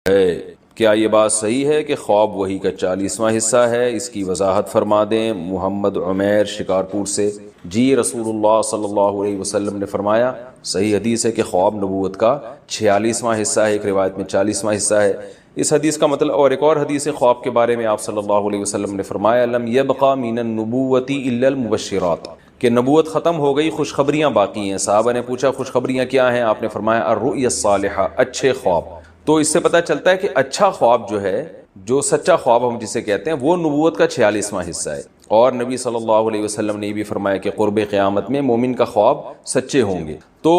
ہے کیا یہ بات صحیح ہے کہ خواب وحی کا 40واں حصہ ہے؟ اس کی وضاحت فرما دیں۔ محمد عمیر شکارپور سے۔ جی، رسول اللہ صلی اللہ علیہ وسلم نے فرمایا، صحیح حدیث ہے کہ خواب نبوت کا 46واں حصہ ہے، ایک روایت میں 40واں حصہ ہے۔ اس حدیث کا مطلب، اور ایک اور حدیث خواب کے بارے میں آپ صلی اللہ علیہ وسلم نے فرمایا، لم یبقى من النبوۃ الا المبشرات، کہ نبوت ختم ہو گئی، خوشخبریاں باقی ہیں۔ صحابہ نے پوچھا خوشخبریاں کیا ہیں؟ آپ نے فرمایا الرؤیا الصالحہ، اچھے خواب۔ تو اس سے پتہ چلتا ہے کہ اچھا خواب جو ہے، جو سچا خواب ہم جسے کہتے ہیں، وہ نبوت کا 46واں حصہ ہے۔ اور نبی صلی اللہ علیہ وسلم نے یہ بھی فرمایا کہ قرب قیامت میں مومن کا خواب سچے ہوں گے۔ تو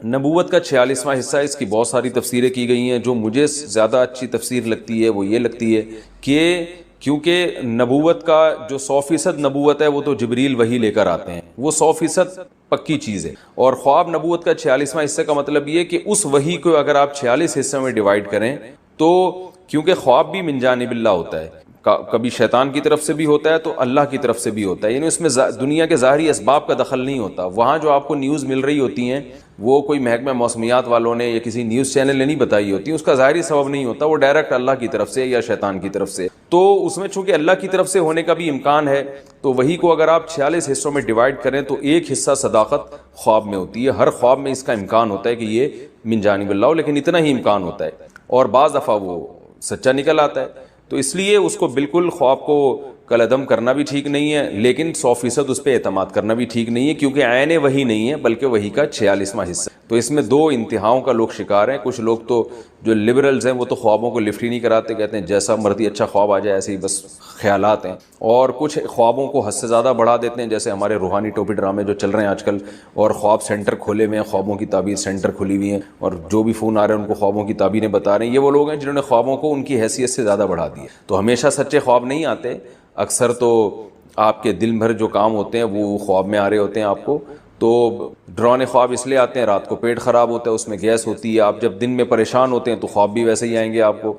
نبوت کا 46واں حصہ، اس کی بہت ساری تفسیریں کی گئی ہیں۔ جو مجھے زیادہ اچھی تفسیر لگتی ہے وہ یہ لگتی ہے کہ کیونکہ نبوت کا جو 100% نبوت ہے وہ تو جبریل وحی لے کر آتے ہیں، وہ 100% پکی چیز ہے۔ اور خواب نبوت کا 46واں حصہ کا مطلب یہ کہ اس وحی کو اگر آپ 46 حصوں میں ڈیوائیڈ کریں تو، کیونکہ خواب بھی من جانب اللہ ہوتا ہے، کبھی شیطان کی طرف سے بھی ہوتا ہے تو اللہ کی طرف سے بھی ہوتا ہے، یعنی اس میں دنیا کے ظاہری اسباب کا دخل نہیں ہوتا۔ وہاں جو آپ کو نیوز مل رہی ہوتی ہیں وہ کوئی محکمہ موسمیات والوں نے یا کسی نیوز چینل نے نہیں بتائی ہوتی، اس کا ظاہری سبب نہیں ہوتا، وہ ڈائریکٹ اللہ کی طرف سے یا شیطان کی طرف سے۔ تو اس میں چونکہ اللہ کی طرف سے ہونے کا بھی امکان ہے، تو وہی کو اگر آپ 46 حصوں میں ڈیوائیڈ کریں تو ایک حصہ صداقت خواب میں ہوتی ہے۔ ہر خواب میں اس کا امکان ہوتا ہے کہ یہ من جانب اللہ ہو، لیکن اتنا ہی امکان ہوتا ہے، اور بعض دفعہ وہ سچا نکل آتا ہے۔ تو اس لیے اس کو بالکل خواب کو کالعدم کرنا بھی ٹھیک نہیں ہے، لیکن 100% اس پہ اعتماد کرنا بھی ٹھیک نہیں ہے، کیونکہ عین وہی نہیں ہے بلکہ وہی کا 46واں حصہ۔ تو اس میں دو انتہاؤں کا لوگ شکار ہیں۔ کچھ لوگ تو جو لبرلز ہیں وہ تو خوابوں کو لفٹ ہی نہیں کراتے، کہتے ہیں جیسا مرضی اچھا خواب آ جائے، ایسے ہی بس خیالات ہیں۔ اور کچھ خوابوں کو حد سے زیادہ بڑھا دیتے ہیں، جیسے ہمارے روحانی ٹوپی ڈرامے جو چل رہے ہیں آج کل، اور خواب سینٹر کھولے ہوئے ہیں، خوابوں کی تعبیر سینٹر کھلی ہوئی ہیں، اور جو بھی فون آ رہے ہیں ان کو خوابوں کی تعبیریں بتا رہے ہیں۔ یہ وہ لوگ ہیں جنہوں نے خوابوں کو ان کی حیثیت سے زیادہ بڑھا دیا۔ تو ہمیشہ سچے خواب نہیں آتے، اکثر تو آپ کے دن بھر جو کام ہوتے ہیں وہ خواب میں آ رہے ہوتے ہیں آپ کو۔ تو ڈراؤنے خواب اس لیے آتے ہیں، رات کو پیٹ خراب ہوتا ہے، اس میں گیس ہوتی ہے، آپ جب دن میں پریشان ہوتے ہیں تو خواب بھی ویسے ہی آئیں گے آپ کو۔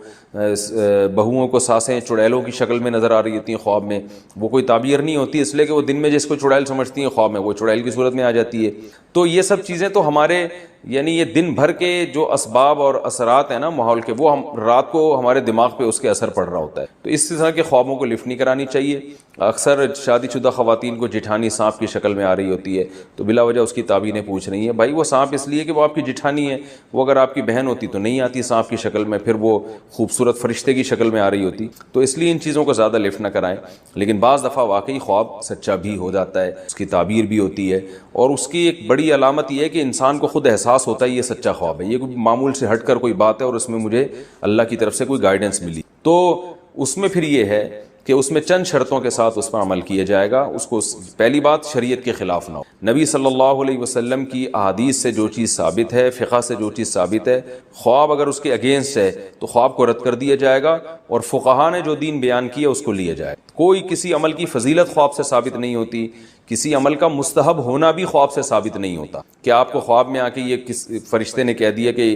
بہوؤں کو سانسیں چڑیلوں کی شکل میں نظر آ رہی ہوتی ہیں خواب میں، وہ کوئی تعبیر نہیں ہوتی، اس لیے کہ وہ دن میں جس کو چڑیل سمجھتی ہیں خواب میں وہ چڑیل کی صورت میں آ جاتی ہے۔ تو یہ سب چیزیں تو ہمارے، یعنی یہ دن بھر کے جو اسباب اور اثرات ہیں نا ماحول کے، وہ ہم رات کو ہمارے دماغ پہ اس کے اثر پڑ رہا ہوتا ہے۔ تو اس طرح کے خوابوں کو لفٹ نہیں کرانی چاہیے۔ اکثر شادی شدہ خواتین کو جٹھانی سانپ کی شکل میں آ رہی ہوتی ہے، تو بلا وجہ اس کی تعبیریں پوچھ رہی ہیں۔ بھائی وہ سانپ اس لیے کہ وہ آپ کی جٹھانی ہے، وہ اگر آپ کی بہن ہوتی تو نہیں آتی سانپ کی شکل میں، پھر وہ خوبصورت فرشتے کی شکل میں آ رہی ہوتی۔ تو اس لیے ان چیزوں کو زیادہ لفٹ نہ کرائیں۔ لیکن بعض دفعہ واقعی خواب سچا بھی ہو جاتا ہے، اس کی تعبیر بھی ہوتی ہے، اور اس کی ایک بڑی علامت یہ ہے کہ انسان کو خود احساس ہوتا ہے یہ سچا خواب ہے، یہ کوئی معمول سے ہٹ کر کوئی بات ہے اور اس میں مجھے اللہ کی طرف سے کوئی گائیڈنس ملی۔ تو اس میں پھر یہ ہے کہ اس میں چند شرطوں کے ساتھ اس پر عمل کیا جائے گا۔ اس کو پہلی بات شریعت کے خلاف نہ ہو۔ نبی صلی اللہ علیہ وسلم کی احادیث سے جو چیز ثابت ہے، فقہ سے جو چیز ثابت ہے، خواب اگر اس کے اگینسٹ ہے تو خواب کو رد کر دیا جائے گا، اور فقہا نے جو دین بیان کیا اس کو لیا جائے۔ کوئی کسی عمل کی فضیلت خواب سے ثابت نہیں ہوتی، کسی عمل کا مستحب ہونا بھی خواب سے ثابت نہیں ہوتا کہ آپ کو خواب میں آ کے یہ فرشتے نے کہہ دیا کہ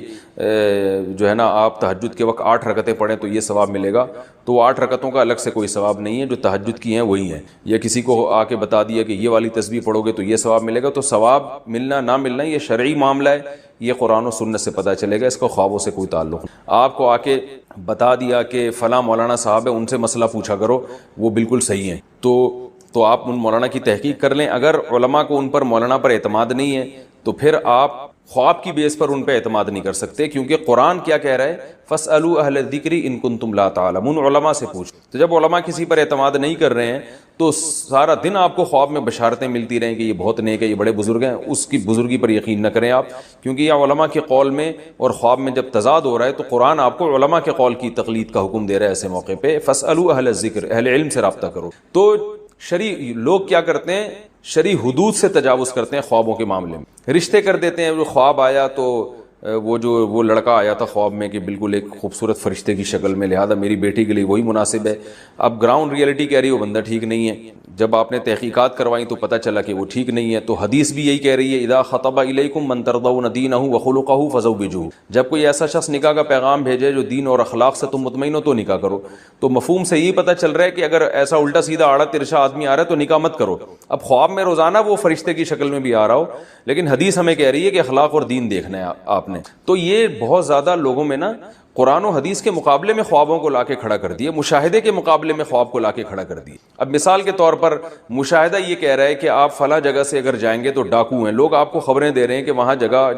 جو ہے نا آپ تہجد کے وقت 8 رکعتیں پڑھیں تو یہ ثواب ملے گا، تو وہ 8 رکعتوں کا الگ سے کوئی ثواب نہیں ہے، جو تہجد کی ہیں وہی ہیں۔ یا کسی کو آ کے بتا دیا کہ یہ والی تسبیح پڑھو گے تو یہ ثواب ملے گا، تو ثواب ملنا نہ ملنا یہ شرعی معاملہ ہے، یہ قرآن و سنت سے پتہ چلے گا، اس کو خوابوں سے کوئی تعلق نہیں۔ آپ کو آ کے بتا دیا کہ فلاں مولانا صاحب ہے، ان سے مسئلہ پوچھا کرو، وہ بالکل صحیح ہیں، تو آپ ان مولانا کی تحقیق کر لیں۔ اگر علماء کو ان پر مولانا پر اعتماد نہیں ہے تو پھر آپ خواب کی بیس پر ان پہ اعتماد نہیں کر سکتے، کیونکہ قرآن کیا کہہ رہا ہے، فَاسْأَلُوا أَهْلَ الذِّكْرِ إِن كُنتُمْ لَا تَعْلَمُونَ، علماء سے پوچھو۔ تو جب علماء کسی پر اعتماد نہیں کر رہے ہیں تو سارا دن آپ کو خواب میں بشارتیں ملتی رہیں کہ یہ بہت نیک ہے، یہ بڑے بزرگ ہیں، اس کی بزرگی پر یقین نہ کریں آپ، کیونکہ یہ علماء کے قول میں اور خواب میں جب تضاد ہو رہا ہے تو قرآن آپ کو علماء کے قول کی تقلید کا حکم دے رہا ہے۔ ایسے موقع پہ فَاسْأَلُوا أَهْلَ الذِّكْرِ، اہل علم سے رابطہ کرو۔ تو شرعی لوگ کیا کرتے ہیں، شرعی حدود سے تجاوز کرتے ہیں خوابوں کے معاملے میں، رشتے کر دیتے ہیں۔ جو خواب آیا تو وہ لڑکا آیا تھا خواب میں کہ بالکل ایک خوبصورت فرشتے کی شکل میں، لہذا میری بیٹی کے لیے وہی مناسب ہے۔ اب گراؤنڈ ریئلٹی کہہ رہی ہے وہ بندہ ٹھیک نہیں ہے، جب آپ نے تحقیقات کروائیں تو پتہ چلا کہ وہ ٹھیک نہیں ہے۔ تو حدیث بھی یہی کہہ رہی ہے، اذا خطب الیکم من ترضون دینہ وخلقہ فزوجوہ، جب کوئی ایسا شخص نکاح کا پیغام بھیجے جو دین اور اخلاق سے تم مطمئن ہو تو نکاح کرو۔ تو مفہوم سے یہی پتہ چل رہا ہے کہ اگر ایسا الٹا سیدھا آڑا ترشا آدمی آ رہا ہے تو نکاح مت کرو۔ اب خواب میں روزانہ وہ فرشتے کی شکل میں بھی آ رہا ہو، لیکن حدیث ہمیں کہہ رہی ہے کہ اخلاق اور دین دیکھنا ہے آپ آپ نے. تو یہ بہت زیادہ لوگوں میں نا قرآن و حدیث کے مقابلے میں خوابوں کو لا کے کھڑا کر دیا, مشاہدے کے مقابلے میں خواب کو لا کے کھڑا کر دیا. اب مثال کے طور پر مشاہدہ یہ کہہ رہا ہے کہ آپ فلاں جگہ سے اگر جائیں گے تو ڈاکو ہیں, لوگ آپ کو خبریں دے رہے ہیں کہ وہاں جگہ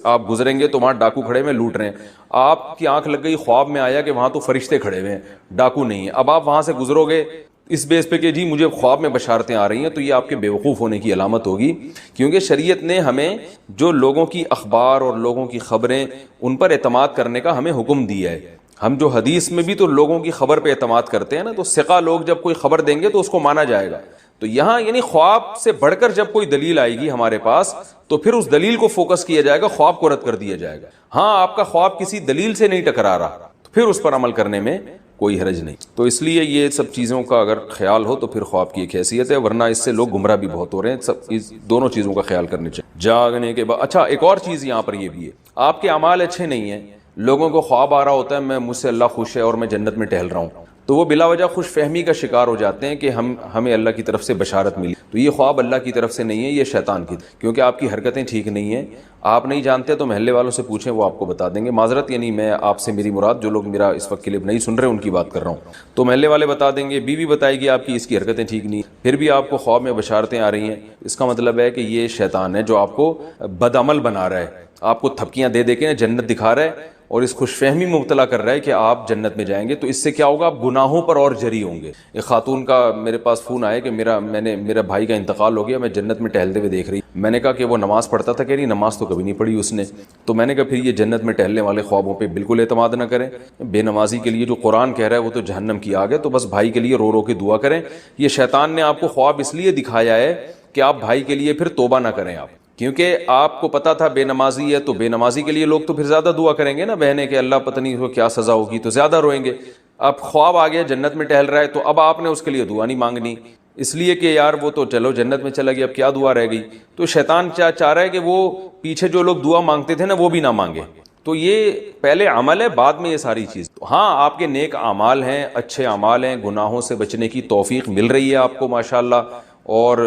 آپ گزریں گے تو وہاں ڈاکو کھڑے ہوئے لوٹ رہے ہیں. آپ کی آنکھ لگ گئی, خواب میں آیا کہ وہاں تو فرشتے کھڑے ہوئے ہیں, ڈاکو نہیں ہیں. اب آپ وہاں سے گزرو گے اس بیس پہ کہ جی مجھے خواب میں بشارتیں آ رہی ہیں, تو یہ آپ کے بیوقوف ہونے کی علامت ہوگی, کیونکہ شریعت نے ہمیں جو لوگوں کی اخبار اور لوگوں کی خبریں ان پر اعتماد کرنے کا ہمیں حکم دیا ہے. ہم جو حدیث میں بھی تو لوگوں کی خبر پہ اعتماد کرتے ہیں نا, تو ثقہ لوگ جب کوئی خبر دیں گے تو اس کو مانا جائے گا. تو یہاں یعنی خواب سے بڑھ کر جب کوئی دلیل آئے گی ہمارے پاس تو پھر اس دلیل کو فوکس کیا جائے گا, خواب کو رد کر دیا جائے گا. ہاں آپ کا خواب کسی دلیل سے نہیں ٹکرا رہا تو پھر اس پر عمل کرنے میں کوئی حرج نہیں. تو اس لیے یہ سب چیزوں کا اگر خیال ہو تو پھر خواب کی ایک حیثیت ہے, ورنہ اس سے لوگ گمراہ بھی بہت ہو رہے ہیں. سب اس دونوں چیزوں کا خیال کرنے چاہیے جاگنے کے بعد. اچھا ایک اور چیز یہاں پر یہ بھی ہے, آپ کے اعمال اچھے نہیں ہیں, لوگوں کو خواب آ رہا ہوتا ہے میں مجھ سے اللہ خوش ہے اور میں جنت میں ٹہل رہا ہوں, تو وہ بلا وجہ خوش فہمی کا شکار ہو جاتے ہیں کہ ہمیں اللہ کی طرف سے بشارت ملی. تو یہ خواب اللہ کی طرف سے نہیں ہے, یہ شیطان کی, کیونکہ آپ کی حرکتیں ٹھیک نہیں ہیں. آپ نہیں جانتے تو محلے والوں سے پوچھیں, وہ آپ کو بتا دیں گے. معذرت یعنی میں آپ سے میری مراد جو لوگ میرا اس وقت کلپ نہیں سن رہے ان کی بات کر رہا ہوں. تو محلے والے بتا دیں گے, بیوی بتائے گی آپ کی اس کی حرکتیں ٹھیک نہیں, پھر بھی آپ کو خواب میں بشارتیں آ رہی ہیں. اس کا مطلب ہے کہ یہ شیطان ہے جو آپ کو بدعمل بنا رہا ہے, آپ کو تھپکیاں دے دے کے جنت دکھا رہا ہے اور اس خوش فہمی میں مبتلا کر رہا ہے کہ آپ جنت میں جائیں گے. تو اس سے کیا ہوگا, آپ گناہوں پر اور جری ہوں گے. ایک خاتون کا میرے پاس فون آیا کہ میرا بھائی کا انتقال ہو گیا, میں جنت میں ٹہلتے ہوئے دیکھ رہی. میں نے کہا کہ وہ نماز پڑھتا تھا, کہہ رہی نماز تو کبھی نہیں پڑھی اس نے. تو میں نے کہا پھر یہ جنت میں ٹہلنے والے خوابوں پہ بالکل اعتماد نہ کریں. بے نمازی کے لیے جو قرآن کہہ رہا ہے وہ تو جہنم کی آگ ہے, تو بس بھائی کے لیے رو رو کے دعا کریں. یہ شیطان نے آپ کو خواب اس لیے دکھایا ہے کہ آپ بھائی کے لیے پھر توبہ نہ کریں آپ, کیونکہ آپ کو پتا تھا بے نمازی ہے, تو بے نمازی کے لیے لوگ تو پھر زیادہ دعا کریں گے نا بہنیں کہ اللہ پتہ نہیں اس کو کیا سزا ہوگی, تو زیادہ روئیں گے. اب خواب آ گیا جنت میں ٹہل رہا ہے, تو اب آپ نے اس کے لیے دعا نہیں مانگنی, اس لیے کہ یار وہ تو چلو جنت میں چلا گیا, اب کیا دعا رہ گئی. تو شیطان چاہ رہا ہے کہ وہ پیچھے جو لوگ دعا مانگتے تھے نا وہ بھی نہ مانگے. تو یہ پہلے عمل ہے, بعد میں یہ ساری چیز. ہاں آپ کے نیک اعمال ہیں, اچھے اعمال ہیں, گناہوں سے بچنے کی توفیق مل رہی ہے آپ کو ماشاءاللہ, اور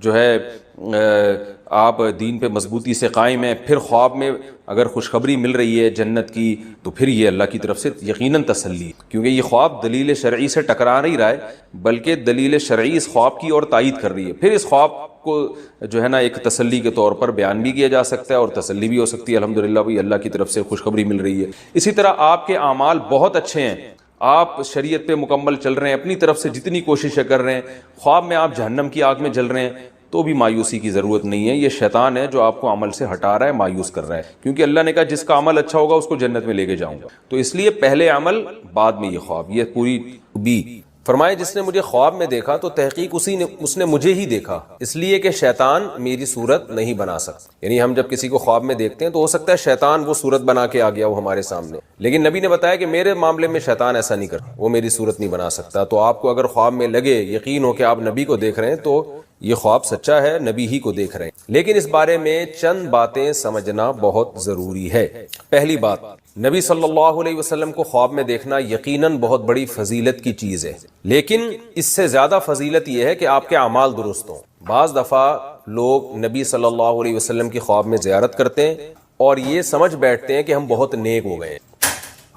جو ہے آپ دین پہ مضبوطی سے قائم ہیں. پھر خواب میں اگر خوشخبری مل رہی ہے جنت کی تو پھر یہ اللہ کی طرف سے یقیناً تسلی, کیونکہ یہ خواب دلیل شرعی سے ٹکرا نہیں رہا ہے بلکہ دلیل شرعی اس خواب کی اور تائید کر رہی ہے. پھر اس خواب کو جو ہے نا ایک تسلی کے طور پر بیان بھی کیا جا سکتا ہے اور تسلی بھی ہو سکتی ہے, الحمدللہ بھائی اللہ کی طرف سے خوشخبری مل رہی ہے. اسی طرح آپ کے اعمال بہت اچھے ہیں, آپ شریعت پہ مکمل چل رہے ہیں, اپنی طرف سے جتنی کوششیں کر رہے ہیں, خواب میں آپ جہنم کی آگ میں جل رہے ہیں, تو بھی مایوسی کی ضرورت نہیں ہے. یہ شیطان ہے جو آپ کو عمل سے ہٹا رہا ہے, مایوس کر رہا ہے, کیونکہ اللہ نے کہا جس کا عمل اچھا ہوگا اس کو جنت میں لے کے جاؤں گا. تو اس لیے پہلے عمل بعد میں یہ خواب, یہ پوری بھی. فرمائے جس نے مجھے خواب میں دیکھا تو تحقیق اس نے مجھے ہی دیکھا, اس لیے کہ شیطان میری صورت نہیں بنا سکتا. یعنی ہم جب کسی کو خواب میں دیکھتے ہیں تو ہو سکتا ہے شیطان وہ صورت بنا کے آ گیا وہ ہمارے سامنے, لیکن نبی نے بتایا کہ میرے معاملے میں شیطان ایسا نہیں کرتا, وہ میری صورت نہیں بنا سکتا. تو آپ کو اگر خواب میں لگے, یقین ہو کہ آپ نبی کو دیکھ رہے ہیں, تو یہ خواب سچا ہے, نبی ہی کو دیکھ رہے ہیں. لیکن اس بارے میں چند باتیں سمجھنا بہت ضروری ہے. پہلی بات, نبی صلی اللہ علیہ وسلم کو خواب میں دیکھنا یقیناً بہت بڑی فضیلت کی چیز ہے, لیکن اس سے زیادہ فضیلت یہ ہے کہ آپ کے اعمال درست ہوں. بعض دفعہ لوگ نبی صلی اللہ علیہ وسلم کی خواب میں زیارت کرتے ہیں اور یہ سمجھ بیٹھتے ہیں کہ ہم بہت نیک ہو گئے ہیں,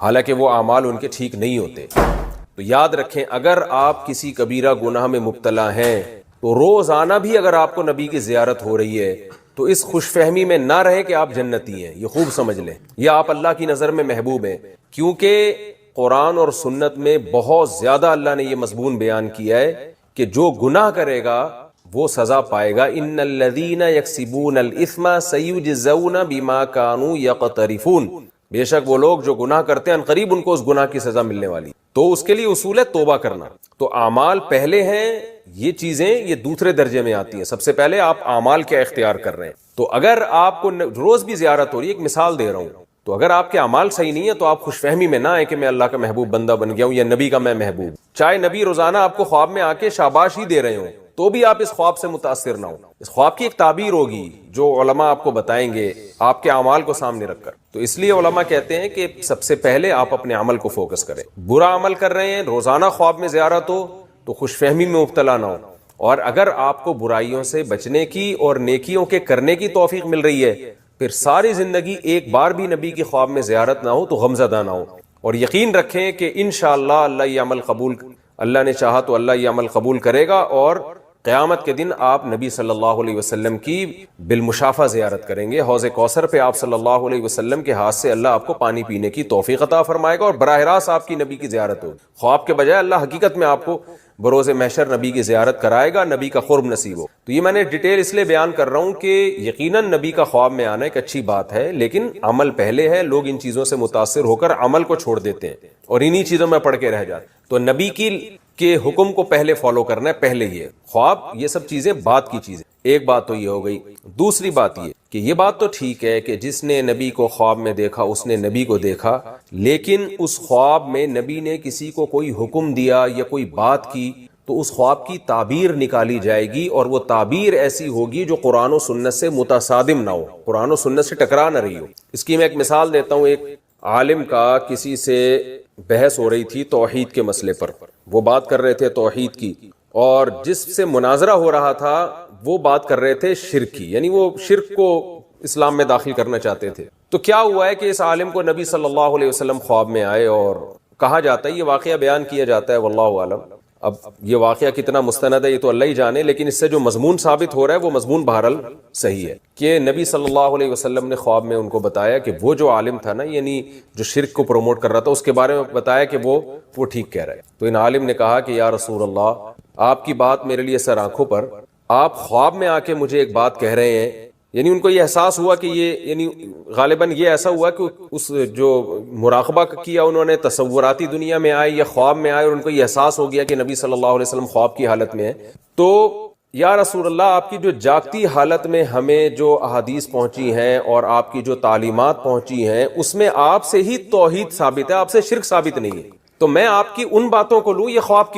حالانکہ وہ اعمال ان کے ٹھیک نہیں ہوتے. تو یاد رکھیں, اگر آپ کسی کبیرہ گناہ میں مبتلا ہیں تو روزانہ بھی اگر آپ کو نبی کی زیارت ہو رہی ہے تو اس خوش فہمی میں نہ رہے کہ آپ جنتی ہیں, یہ خوب سمجھ لیں, یا آپ اللہ کی نظر میں محبوب ہیں. کیونکہ قرآن اور سنت میں بہت زیادہ اللہ نے یہ مضمون بیان کیا ہے کہ جو گناہ کرے گا وہ سزا پائے گا. ان الذین یکسبون الاثم سیجزون بما کانوا یقترفون, بے شک وہ لوگ جو گناہ کرتے ہیں قریب ان کو اس گناہ کی سزا ملنے والی. تو اس کے لیے اصول ہے توبہ کرنا. تو اعمال پہلے ہیں, یہ چیزیں یہ دوسرے درجے میں آتی ہیں. سب سے پہلے آپ اعمال کیا اختیار کر رہے ہیں. تو اگر آپ کو روز بھی زیارت ہو رہی ہے, ایک مثال دے رہا ہوں, تو اگر آپ کے اعمال صحیح نہیں ہے تو آپ خوش فہمی میں نہ آئے کہ میں اللہ کا محبوب بندہ بن گیا ہوں یا نبی کا میں محبوب. چاہے نبی روزانہ آپ کو خواب میں آ کے شاباش ہی دے رہے ہوں تو بھی آپ اس خواب سے متاثر نہ ہو. اس خواب کی ایک تعبیر ہوگی جو علماء آپ کو بتائیں گے آپ کے اعمال کو سامنے رکھ کر. تو اس لیے علماء کہتے ہیں کہ سب سے پہلے آپ اپنے عمل کو فوکس کریں. برا عمل کر رہے ہیں, روزانہ خواب میں زیارت ہو تو خوش فہمی میں مبتلا نہ ہو. اور اگر آپ کو برائیوں سے بچنے کی اور نیکیوں کے کرنے کی توفیق مل رہی ہے پھر ساری زندگی ایک بار بھی نبی کی خواب میں زیارت نہ ہو تو غمزدہ نہ ہو، اور یقین رکھیں کہ انشاءاللہ اللہ یہ عمل قبول، اللہ نے چاہا تو اللہ یہ عمل قبول کرے گا، اور قیامت کے دن آپ نبی صلی اللہ علیہ وسلم کی بالمشافہ زیارت کریں گے۔ حوض کوثر پہ آپ صلی اللہ علیہ وسلم کے ہاتھ سے اللہ آپ کو پانی پینے کی توفیق عطا فرمائے گا، اور براہ راست آپ کی نبی کی زیارت ہوگی۔ خواب کے بجائے اللہ حقیقت میں آپ کو بروز محشر نبی کی زیارت کرائے گا، نبی کا قرب نصیب ہو۔ تو یہ میں نے ڈیٹیل اس لیے بیان کر رہا ہوں کہ یقیناً نبی کا خواب میں آنا ایک اچھی بات ہے، لیکن عمل پہلے ہے۔ لوگ ان چیزوں سے متاثر ہو کر عمل کو چھوڑ دیتے ہیں اور انہی چیزوں میں پڑھ کے رہ جاتے ہیں۔ تو نبی کے حکم کو پہلے فالو کرنا ہے، پہلے یہ خواب، یہ سب چیزیں بعد کی چیزیں۔ ایک بات تو یہ ہو گئی۔ دوسری بات یہ کہ یہ بات تو ٹھیک ہے کہ جس نے نبی کو خواب میں دیکھا اس نے نبی کو دیکھا، لیکن اس خواب میں نبی نے کسی کو کوئی حکم دیا یا کوئی بات کی تو اس خواب کی تعبیر نکالی جائے گی، اور وہ تعبیر ایسی ہوگی جو قرآن و سنت سے متصادم نہ ہو، قرآن و سنت سے ٹکرا نہ رہی ہو۔ اس کی میں ایک مثال دیتا ہوں۔ ایک عالم کا کسی سے بحث ہو رہی تھی توحید کے مسئلے پر، وہ بات کر رہے تھے توحید کی، اور جس سے مناظرہ ہو رہا تھا وہ بات کر رہے تھے شرک کی، یعنی وہ شرک کو اسلام میں داخل کرنا چاہتے تھے۔ تو کیا ہوا ہے کہ اس عالم کو نبی صلی اللہ علیہ وسلم خواب میں آئے، اور کہا جاتا ہے، یہ واقعہ بیان کیا جاتا ہے، واللہ عالم، اب یہ واقعہ کتنا مستند ہے یہ تو اللہ ہی جانے، لیکن اس سے جو مضمون ثابت ہو رہا ہے وہ مضمون بہرحال صحیح ہے کہ نبی صلی اللہ علیہ وسلم نے خواب میں ان کو بتایا کہ وہ جو عالم تھا نا، یعنی جو شرک کو پروموٹ کر رہا تھا، اس کے بارے میں بتایا کہ وہ ٹھیک کہہ رہا ہے۔ تو ان عالم نے کہا کہ یا رسول اللہ، آپ کی بات میرے لیے سر آنکھوں پر، آپ خواب میں آ کے مجھے ایک بات کہہ رہے ہیں، یعنی ان کو یہ احساس ہوا کہ یہ، یعنی غالباً یہ ایسا ہوا کہ اس جو مراقبہ کیا انہوں نے، تصوراتی دنیا میں آئے یا خواب میں آئے، اور ان کو یہ احساس ہو گیا کہ نبی صلی اللہ علیہ وسلم خواب کی حالت میں ہے۔ تو یا رسول اللہ، آپ کی جو جاگتی حالت میں ہمیں جو احادیث پہنچی ہیں اور آپ کی جو تعلیمات پہنچی ہیں، اس میں آپ سے ہی توحید ثابت ہے، آپ سے شرک ثابت نہیں ہے، تو میں آپ کی ان باتوں کو لوں، یہ خواب کی